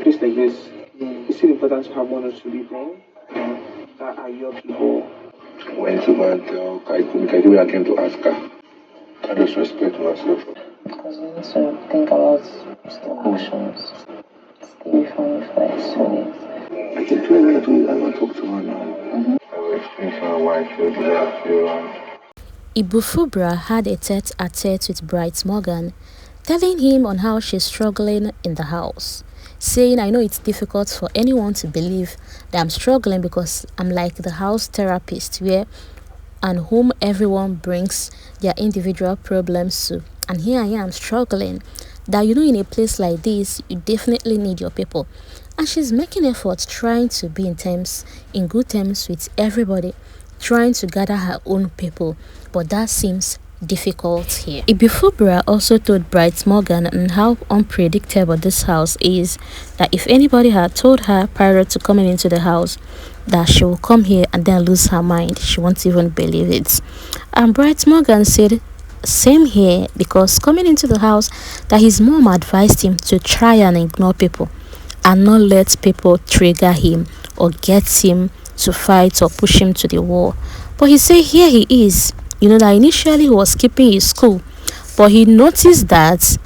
place like this, it's still important to have one or two people that are your people. When it's about Kaikumi, I came to ask her. I just respect myself. Because you need to think about the actions. Stay from your first feelings. I can tell her to I want to talk to her now. I will explain to her why I feel the way I feel. Ibu Fubra had a tete-a-tete with Bright Morgan, telling him on how she's struggling in the house, saying, I know it's difficult for anyone to believe that I'm struggling because I'm like the house therapist where and whom everyone brings their individual problems to. And here I am struggling. That in a place like this, you definitely need your people. And she's making efforts trying to be in good terms with everybody, trying to gather her own people. But that seems difficult here. Ibifubara also told Bright Morgan and how unpredictable this house is, that if anybody had told her prior to coming into the house that she will come here and then lose her mind, she won't even believe it. And Bright Morgan said same here, because coming into the house that his mom advised him to try and ignore people and not let people trigger him or get him to fight or push him to the wall. But he said here he is. That initially he was keeping his cool, but he noticed that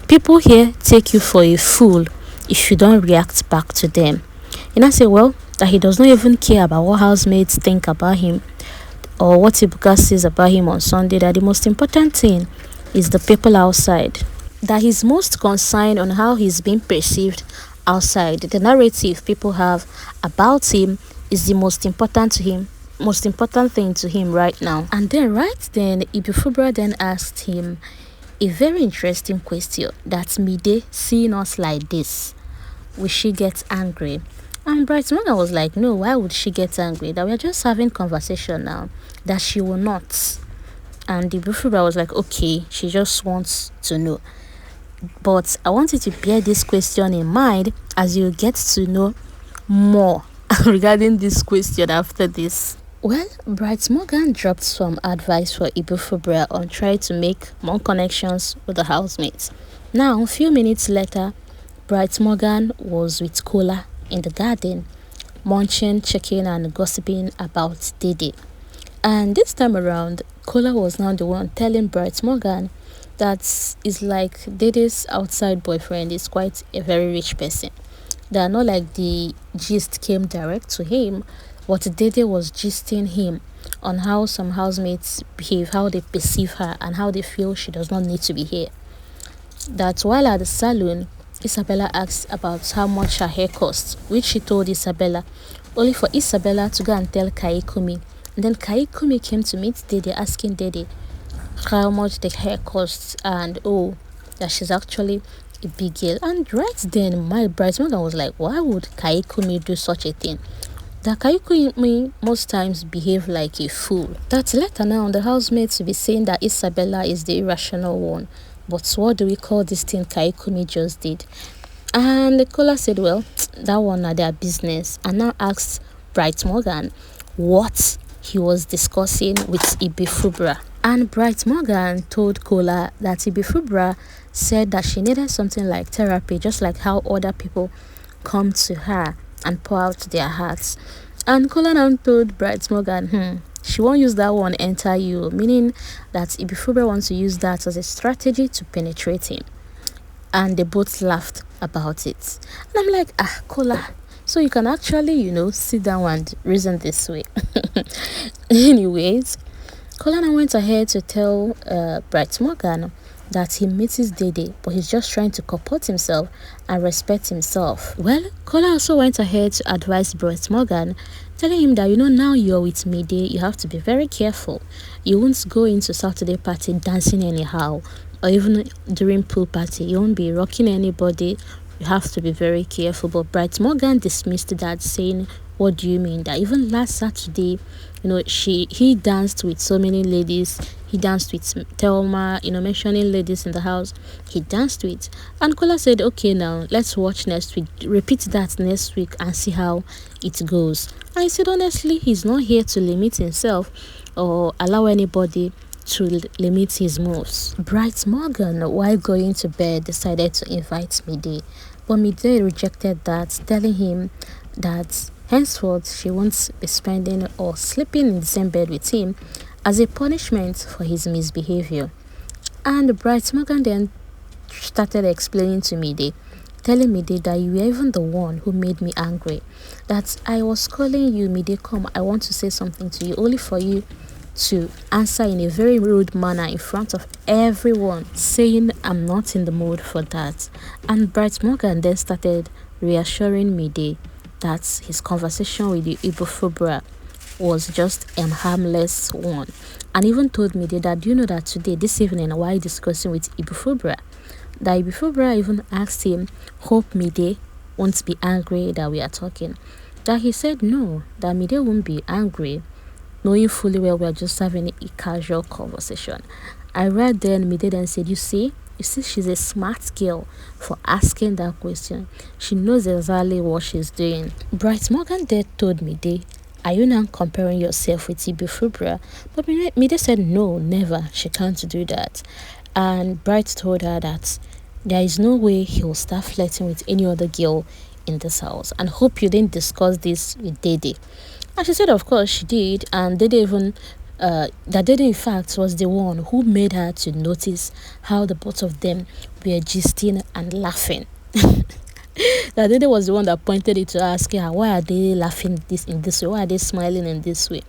people here take you for a fool if you don't react back to them. And I say, well, that he does not even care about what housemates think about him or what Ibuka says about him on Sunday, that the most important thing is the people outside. That he's most concerned on how he's being perceived outside. The narrative people have about him is the most important thing to him right now. And then Ibifubara then asked him a very interesting question, that Midday seeing us like this, will she get angry? And Bright Morgan was like, no, why would she get angry? That we're just having conversation now, that she will not. And Ibifubara was like, okay, she just wants to know. But I want you to bear this question in mind as you get to know more regarding this question after this. Well, Bright Morgan dropped some advice for Ibifubara on trying to make more connections with the housemates. Now, a few minutes later, Bright Morgan was with Kola in the garden, munching, checking and gossiping about Dede. And this time around, Kola was now the one telling Bright Morgan that is like Dede's outside boyfriend is quite a very rich person. That not like the gist came direct to him, but Dede was gisting him on how some housemates behave, how they perceive her, and how they feel she does not need to be here. That while at the salon, Isabella asked about how much her hair costs, which she told Isabella, only for Isabella to go and tell Kaikumi. And then Kaikumi came to meet Dede, asking Dede how much the hair costs, and that she's actually a big girl. And right then, my bridesmaid was like, why would Kaikumi do such a thing? That Kaikumi most times behave like a fool. That later now, the housemates will be saying that Isabella is the irrational one. But what do we call this thing Kaikumi just did? And Kola said, well, that one are their business. And now asked Bright Morgan what he was discussing with Ibifubara. And Bright Morgan told Kola that Ibifubara said that she needed something like therapy, just like how other people come to her and pour out their hearts. And Kola now told Bright Morgan, she won't use that one enter you, meaning that Ibifubara wants to use that as a strategy to penetrate him. And they both laughed about it. And I'm like, Kola, so you can actually, sit down and reason this way. Anyways, Kola now went ahead to tell Bright Morgan that he misses Dede, but he's just trying to comport himself and respect himself. Well, Kola also went ahead to advise Bright Morgan, telling him that, now you're with Midday, you have to be very careful. You won't go into Saturday party dancing anyhow, or even during pool party. You won't be rocking anybody. You have to be very careful. But Bright Morgan dismissed that, saying, what do you mean? That even last Saturday, he danced with so many ladies. He danced with Thelma, mentioning ladies in the house. He danced with. And Kola said, okay, now let's watch next week. Repeat that next week and see how it goes. And he said, honestly, he's not here to limit himself or allow anybody to limit his moves. Bright Morgan, while going to bed, decided to invite Midday. But Midday rejected that, telling him that henceforth she won't be spending or sleeping in the same bed with him as a punishment for his misbehavior. And Bright Morgan then started explaining to Midday, telling Midday that you were even the one who made me angry. That I was calling you, Midday, come, I want to say something to you, only for you to answer in a very rude manner in front of everyone, saying I'm not in the mood for that. And Bright Morgan then started reassuring Midday that his conversation with the Ibu Fubra was just a harmless one, and even told Midday that, do you know that today, this evening, while discussing with Ibifubara, that Ibifubara even asked him, hope Midday won't be angry that we are talking. That he said no, that Midday won't be angry, knowing fully well we are just having a casual conversation. I read then Midday then said, you see, she's a smart girl for asking that question. She knows exactly what she's doing. Bright Morgan then told Midday, are you now comparing yourself with Ibifubara? But Midday said no, never. She can't do that. And Bright told her that there is no way he will start flirting with any other girl in this house. And hope you didn't discuss this with Dede. And she said, of course, she did. And Dede even, that Dede, in fact, was the one who made her to notice how the both of them were gisting and laughing. That Dede was the one that pointed it to ask her, why are they laughing in this way? Why are they smiling in this way?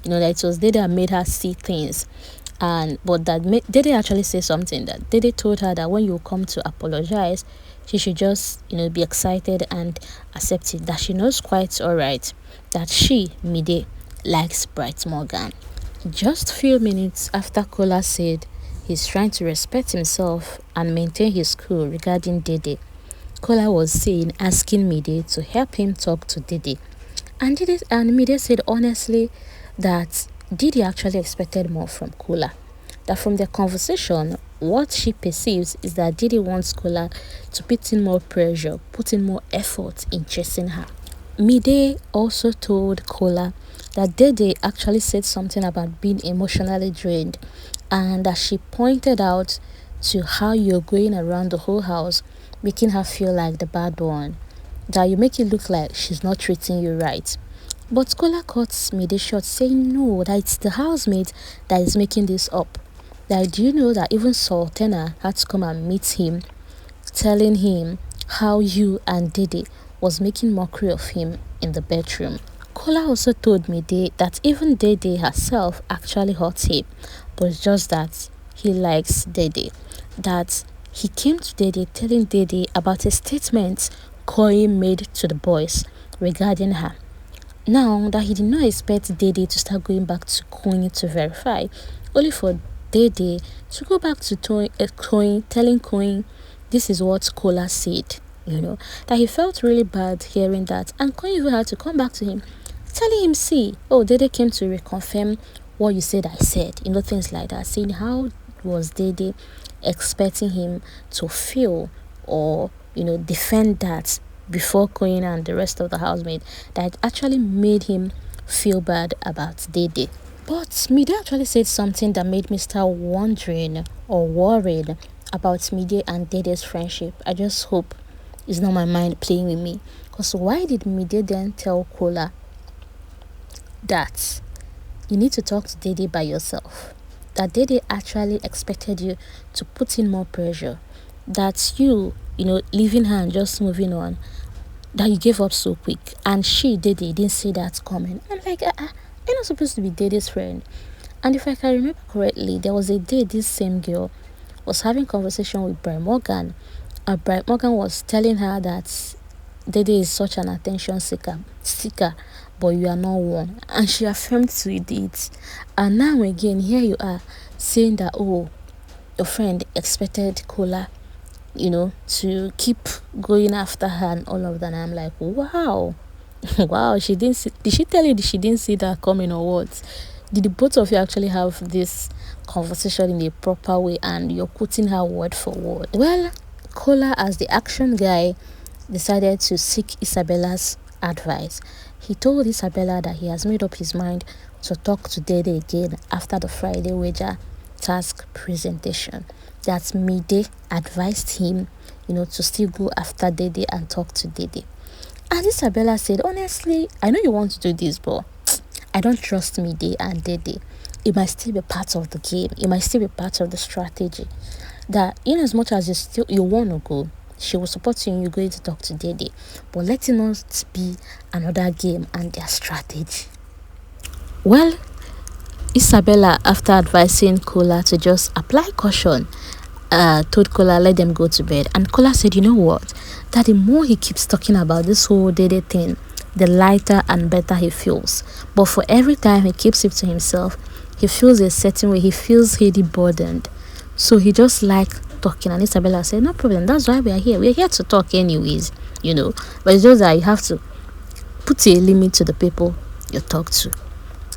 That it was Dede that made her see things. But Dede actually said something, that Dede told her that when you come to apologize, she should just, be excited and accept it. That she knows quite alright that she, Midday, likes Bright Morgan. Just few minutes after Kola said he's trying to respect himself and maintain his cool regarding Dede, Kola was asking Midday to help him talk to Dede. And Midday said honestly that Dede actually expected more from Kola. That from their conversation, what she perceives is that Dede wants Kola to put in more pressure, put in more effort in chasing her. Midday also told Kola that Dede actually said something about being emotionally drained, and that she pointed out to how you're going around the whole house making her feel like the bad one, that you make it look like she's not treating you right. But Kola cut Midday short, saying no, that it's the housemate that is making this up. That do you know that even Sultana had to come and meet him, telling him how you and Dede was making mockery of him in the bedroom. Kola also told Midday that even Dede herself actually hurt him, but it's just that he likes Dede. That he came to Dede telling Dede about a statement Koi made to the boys regarding her. Now that he did not expect Dede to start going back to Koi to verify, only for Dede to go back to Koi, telling Koi this is what Kola said. That he felt really bad hearing that, and Koi even had to come back to him, telling him, see, Dede came to reconfirm what you said I said, things like that, saying how was Dede expecting him to feel or defend that before Koi and the rest of the housemates, that actually made him feel bad about Dede. But Midday actually said something that made me start wondering or worried about Midday and Dede's friendship. I just hope it's not my mind playing with me. Because why did Midday then tell Kola that you need to talk to Dede by yourself? That Dede actually expected you to put in more pressure. That you, leaving her and just moving on, that you gave up so quick. And she, Dede, didn't see that coming. I'm like, you're not supposed to be Dede's friend. And if I can remember correctly, there was a day this same girl was having conversation with Bright Morgan. And Bright Morgan was telling her that Dede is such an attention seeker, but you are not one. And she affirmed to it. And now again, here you are saying that, your friend expected Kola, to keep going after her and all of that. And I'm like, wow. Wow, she didn't see, did she tell you she didn't see that coming or what? Did the both of you actually have this conversation in a proper way and you're putting her word for word? Well, Kola, as the action guy, decided to seek Isabella's advice. He told Isabella that he has made up his mind to talk to Dede again after the Friday wager task presentation. That Midday advised him to still go after Dede and talk to Dede. And Isabella said, honestly, I know you want to do this, but I don't trust Midday and Dede. It might still be part of the game. It might still be part of the strategy. That in as much as you want to go, she will support you and you're going to talk to Dede. But let it not be another game and their strategy. Well, Isabella, after advising Kola to just apply caution, told Kola let them go to bed. And Kola said, you know what? That the more he keeps talking about this whole Dede thing, the lighter and better he feels. But for every time he keeps it to himself, he feels a certain way. He feels heavy burdened. So he just like talking. And Isabella said, no problem. That's why we are here. We are here to talk anyways, But it's just that you have to put a limit to the people you talk to.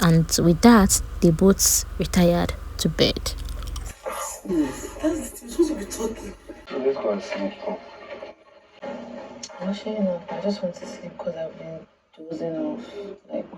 And with that, they both retired to bed. That's supposed to be talking. Let's go and sleep. Actually, no. I just want to sleep because I've been dozing off. Like,